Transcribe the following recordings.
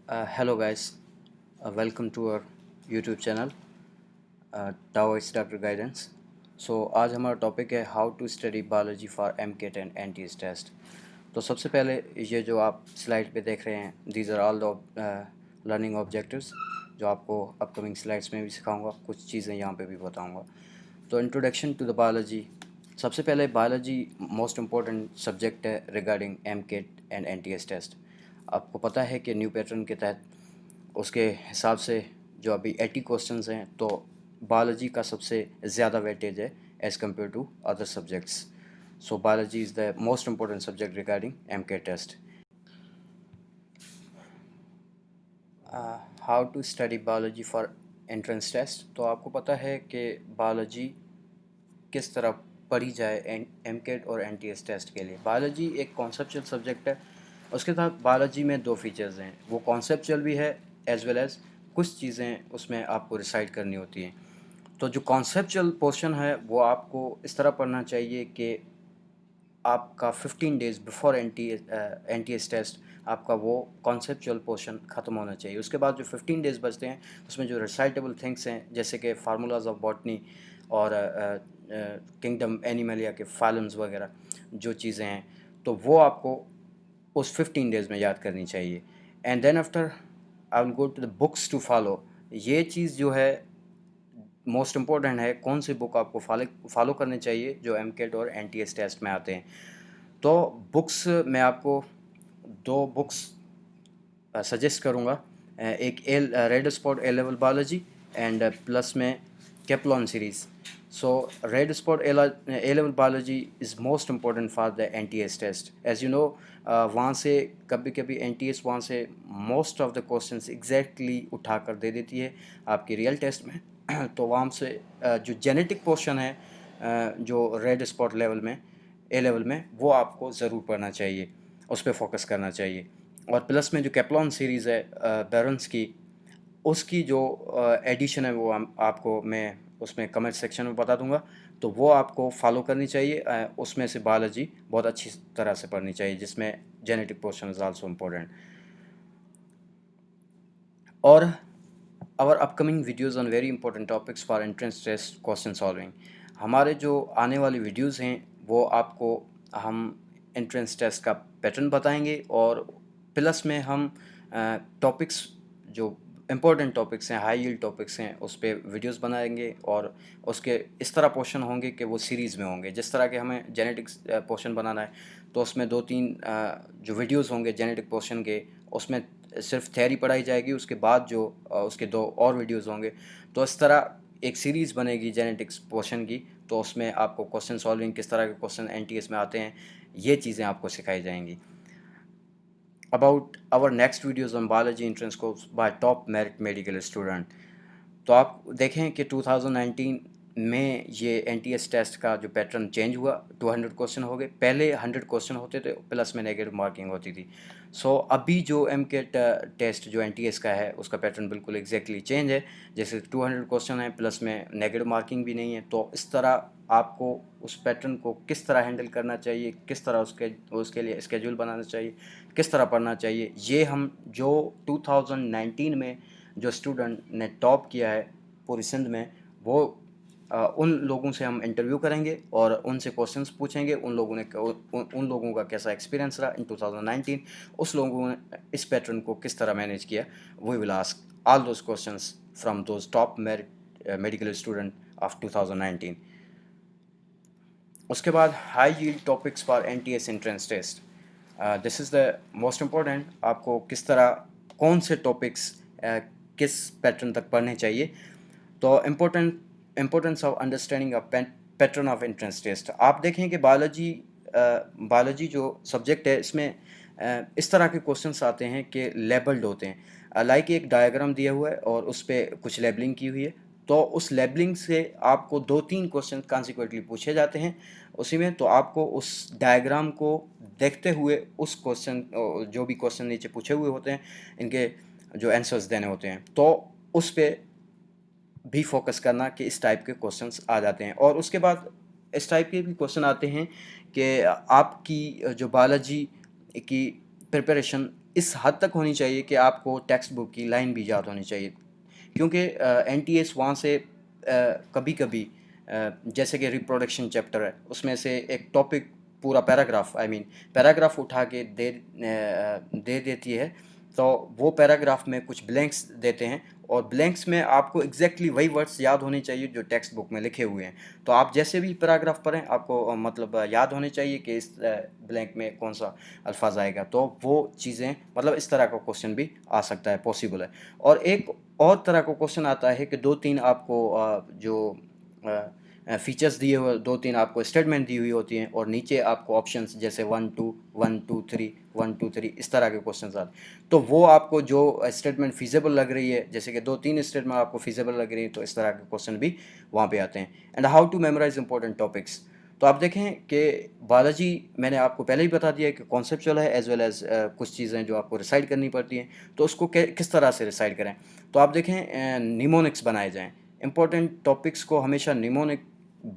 Hello guys, welcome to our YouTube channel Taoist Doctor Guidance. आज हमारा topic है how to study biology for MCAT and NTS test. तो सबसे पहले ये जो आप स्लाइड पे देख रहे हैं, these are all the learning objectives जो आपको अपकमिंग स्लाइड्स में भी सिखाऊंगा, कुछ चीज़ें यहाँ पे भी बताऊंगा। तो इंट्रोडक्शन टू द बायोलॉजी। सबसे पहले बायोलॉजी मोस्ट इम्पोर्टेंट सब्जेक्ट है regarding MCAT and NTS test. आपको पता है कि न्यू पैटर्न के तहत उसके हिसाब से जो अभी 80 क्वेश्चंस हैं, तो बायोलॉजी का सबसे ज़्यादा वेटेज है as compare to other subjects. So biology is the most important subject regarding MCAT test. How to study biology for entrance test. तो आपको पता है कि बायोलॉजी किस तरह पढ़ी जाए MCAT और NTS टेस्ट के लिए। बायोलॉजी एक कॉन्सेप्चुअल सब्जेक्ट है। उसके साथ बायोलॉजी में दो फीचर्स हैं, वो कॉन्सेप्चुअल भी है एज वेल एज़ कुछ चीज़ें उसमें आपको रिसाइड करनी होती हैं। तो जो कॉन्सेप्चुअल पोर्शन है वो आपको इस तरह पढ़ना चाहिए कि आपका 15 डेज़ बिफोर NTS टेस्ट आपका वो कॉन्सेप्चुअल पोर्शन ख़त्म होना चाहिए। उसके बाद जो 15 डेज़ बचते हैं उसमें जो रिसाइटेबल थिंग्स हैं, जैसे कि फार्मूलाज ऑफ बॉटनी और किंगडम एनिमलिया के फाइलम्स वगैरह जो चीज़ें हैं, तो वो आपको उस 15 डेज़ में याद करनी चाहिए। And then after I will go to the books to follow. ये चीज़ जो है मोस्ट इम्पोर्टेंट है, कौन सी बुक आपको फॉलो करनी चाहिए जो MCAT और NTS टेस्ट में आते हैं। तो बुक्स मैं आपको दो बुक्स सजेस्ट करूँगा, एक red spot A level biology and plus में Kaplan series. So red spot A level biology is most important for the NTS test. As you know, वहाँ से कभी कभी NTS वहाँ से most of the questions exactly उठा कर दे देती है आपकी रियल टेस्ट में। तो वहाँ से जो जेनेटिक पोर्शन है जो रेड स्पॉट लेवल में ए लेवल में, वो आपको ज़रूर पढ़ना चाहिए, उस पर फोकस करना चाहिए। और प्लस में जो कैप्लॉन सीरीज़ है बैरन्स की, उसकी जो एडिशन है वो आपको मैं उसमें कमेंट सेक्शन में बता दूंगा, तो वो आपको फॉलो करनी चाहिए। उसमें से बायोलॉजी बहुत अच्छी तरह से पढ़नी चाहिए, जिसमें genetic portion is also important. और our upcoming videos on very important topics for entrance test question solving. हमारे जो आने वाली वीडियोज़ हैं वो आपको हम एंट्रेंस टेस्ट का पैटर्न बताएंगे, और प्लस में हम टॉपिक्स जो इम्पोर्टेंट टॉपिक्स हैं, हाई यील्ड टॉपिक्स हैं, उस पर वीडियोज़ बनाएंगे। और उसके इस तरह पोर्शन होंगे कि वो सीरीज़ में होंगे। जिस तरह के हमें जेनेटिक्स पोर्शन बनाना है, तो उसमें 2-3 जो वीडियोज़ होंगे जेनेटिक पोर्शन के, उसमें सिर्फ थ्योरी पढ़ाई जाएगी। उसके बाद जो उसके 2 और वीडियोज़ होंगे, तो इस तरह एक सीरीज़ बनेगी जेनेटिक्स पोर्शन की। तो उसमें आपको क्वेश्चन सॉल्विंग, किस तरह के क्वेश्चन NTS में आते हैं, ये चीज़ें आपको सिखाई जाएंगी। About our next videos on biology entrance course by top merit medical student. तो आप देखें कि 2019 में ये NTS टेस्ट का जो पैटर्न चेंज हुआ, 200 क्वेश्चन हो गए। पहले 100 क्वेश्चन होते थे, प्लस में नेगेटिव मार्किंग होती थी। सो अभी जो MCAT टेस्ट जो NTS का है, उसका पैटर्न बिल्कुल एग्जैक्टली चेंज है। जैसे 200 क्वेश्चन है, प्लस में नेगेटिव मार्किंग भी नहीं है। तो इस तरह आपको उस पैटर्न को किस तरह हैंडल करना चाहिए, किस तरह उसके लिए स्केड्यूल बनाना चाहिए, किस तरह पढ़ना चाहिए, ये हम जो 2019 में जो स्टूडेंट ने टॉप किया है पूरी सिंध में, वो उन लोगों से हम इंटरव्यू करेंगे और उनसे क्वेश्चंस पूछेंगे। उन लोगों का कैसा एक्सपीरियंस रहा इन 2019, उस लोगों ने इस पैटर्न को किस तरह मैनेज किया। We will ask all those questions from those top medical student of 2019। उसके बाद high yield topics for NTS entrance test. This is the most important. आपको किस तरह कौन से टॉपिक्स किस पैटर्न तक पढ़ने चाहिए। तो importance of understanding a pattern of entrance test. आप देखें कि बायोलॉजी जो सब्जेक्ट है, इसमें इस तरह के क्वेश्चंस आते हैं कि लेबल्ड होते हैं। लाइक एक डायग्राम दिया हुआ है और उस पर कुछ लेबलिंग की हुई है, तो उस लेबलिंग से आपको 2-3 क्वेश्चन कॉन्सिक्वेंटली पूछे जाते हैं उसी में। तो आपको उस डायग्राम को देखते हुए उस क्वेश्चन, जो भी क्वेश्चन नीचे पूछे हुए होते हैं, इनके जो आंसर्स देने होते हैं, तो उस पर भी फोकस करना कि इस टाइप के क्वेश्चंस आ जाते हैं। और उसके बाद इस टाइप के भी क्वेश्चन आते हैं कि आपकी जो बायोलॉजी की प्रिपरेशन इस हद तक होनी चाहिए कि आपको टेक्स्ट बुक की लाइन भी याद होनी चाहिए, क्योंकि एनटीएस वहाँ से कभी कभी जैसे कि रिप्रोडक्शन चैप्टर है, उसमें से एक टॉपिक पूरा पैराग्राफ पैराग्राफ उठा के दे देती है। तो वो पैराग्राफ में कुछ ब्लैंक्स देते हैं, और ब्लैंक्स में आपको एग्जैक्टली वही वर्ड्स याद होने चाहिए जो टेक्स्ट बुक में लिखे हुए हैं। तो आप जैसे भी पैराग्राफ पढ़ें, आपको मतलब याद होने चाहिए कि इस ब्लैंक में कौन सा अल्फाज आएगा। तो वो चीज़ें मतलब इस तरह का क्वेश्चन भी आ सकता है, पॉसिबल है। और एक और तरह का क्वेश्चन आता है कि दो तीन आपको जो फीचर्स दिए हुए, दो तीन आपको स्टेटमेंट दी हुई होती हैं, और नीचे आपको ऑप्शंस जैसे 1 2 इस तरह के क्वेश्चंस आते हैं। तो वो आपको जो स्टेटमेंट फीजेबल लग रही है, जैसे कि 2 3 स्टेटमेंट आपको फीजेबल लग रही है, तो इस तरह के क्वेश्चन भी वहाँ पे आते हैं। And how to memorize important topics. तो आप देखें कि बायोलॉजी मैंने आपको पहले ही बता दिया कि कॉन्सेप्चुअल है, एज वेल एज कुछ चीज़ें जो आपको रिसाइड करनी पड़ती हैं। तो उसको किस तरह से रिसाइड करें। तो आप देखें निमोनिक्स बनाए जाएँ। इंपॉर्टेंट टॉपिक्स को हमेशा निमोनिक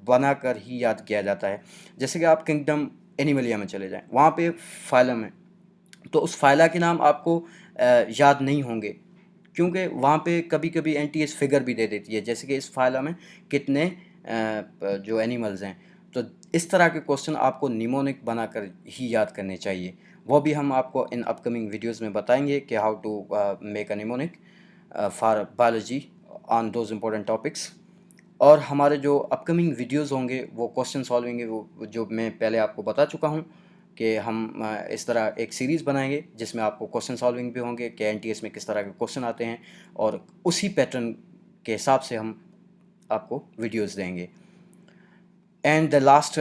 बनाकर ही याद किया जाता है। जैसे कि आप किंगडम एनिमलिया में चले जाएँ, वहाँ पे फाइलम है, तो उस फाइला के नाम आपको याद नहीं होंगे, क्योंकि वहाँ पे कभी कभी एनटीएस फिगर भी दे देती है, जैसे कि इस फाइला में कितने जो एनिमल्स हैं। तो इस तरह के क्वेश्चन आपको निमोनिक बनाकर ही याद करने चाहिए। वो भी हम आपको इन अपकमिंग वीडियोस में बताएंगे कि how to make a mnemonic for biology on those important topics. और हमारे जो अपकमिंग वीडियोस होंगे वो क्वेश्चन सॉल्विंग है, वो जो मैं पहले आपको बता चुका हूँ कि हम इस तरह एक सीरीज़ बनाएंगे जिसमें आपको क्वेश्चन सॉल्विंग भी होंगे कि एनटीएस में किस तरह के क्वेश्चन आते हैं, और उसी पैटर्न के हिसाब से हम आपको वीडियोस देंगे। And the last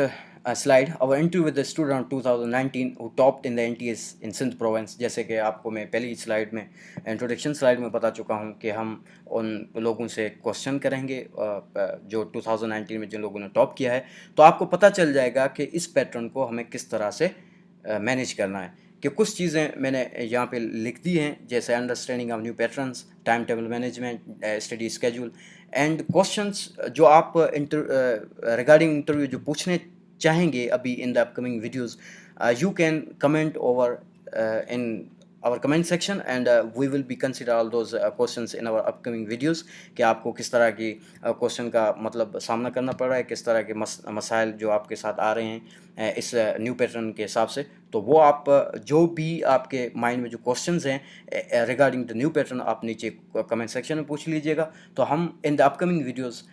slide, our interview with the student of 2019 who topped in the NTS in Sindh province। जैसे कि आपको मैं पहली स्लाइड में, इंट्रोडक्शन स्लाइड में बता चुका हूँ कि हम उन लोगों से क्वेश्चन करेंगे जो 2019 में जिन लोगों ने टॉप किया है। तो आपको पता चल जाएगा कि इस पैटर्न को हमें किस तरह से मैनेज करना है। कि कुछ चीज़ें मैंने यहाँ पे लिख दी हैं, जैसे understanding of new patterns, time table management, study schedule and questions जो आप रिगार्डिंग इंटरव्यू जो पूछने चाहेंगे अभी in the upcoming videos. You can comment over in our comment section, and we will be consider all those questions in our upcoming videos कि आपको किस तरह की क्वेश्चन का मतलब सामना करना पड़ रहा है, किस तरह के मसाइल जो आपके साथ आ रहे हैं इस न्यू पैटर्न के हिसाब से। तो वो आप जो भी आपके माइंड में जो क्वेश्चंस हैं रिगार्डिंग द न्यू पैटर्न, आप नीचे कमेंट सेक्शन में पूछ लीजिएगा। तो हम इन द अपकमिंग वीडियोज़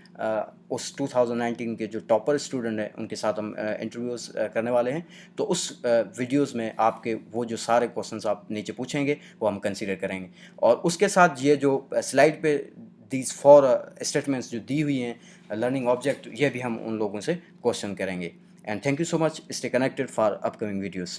उस 2019 के जो टॉपर स्टूडेंट हैं उनके साथ हम इंटरव्यूज़ करने वाले हैं। तो उस वीडियोज़ में आपके वो जो सारे क्वेश्चंस आप नीचे पूछेंगे वो हम कंसीडर करेंगे। और उसके साथ ये जो स्लाइड पे दीज 4 स्टेटमेंट्स जो दी हुई हैं लर्निंग ऑब्जेक्ट, ये भी हम उन लोगों से क्वेश्चन करेंगे। And thank you so much, stay connected for upcoming videos.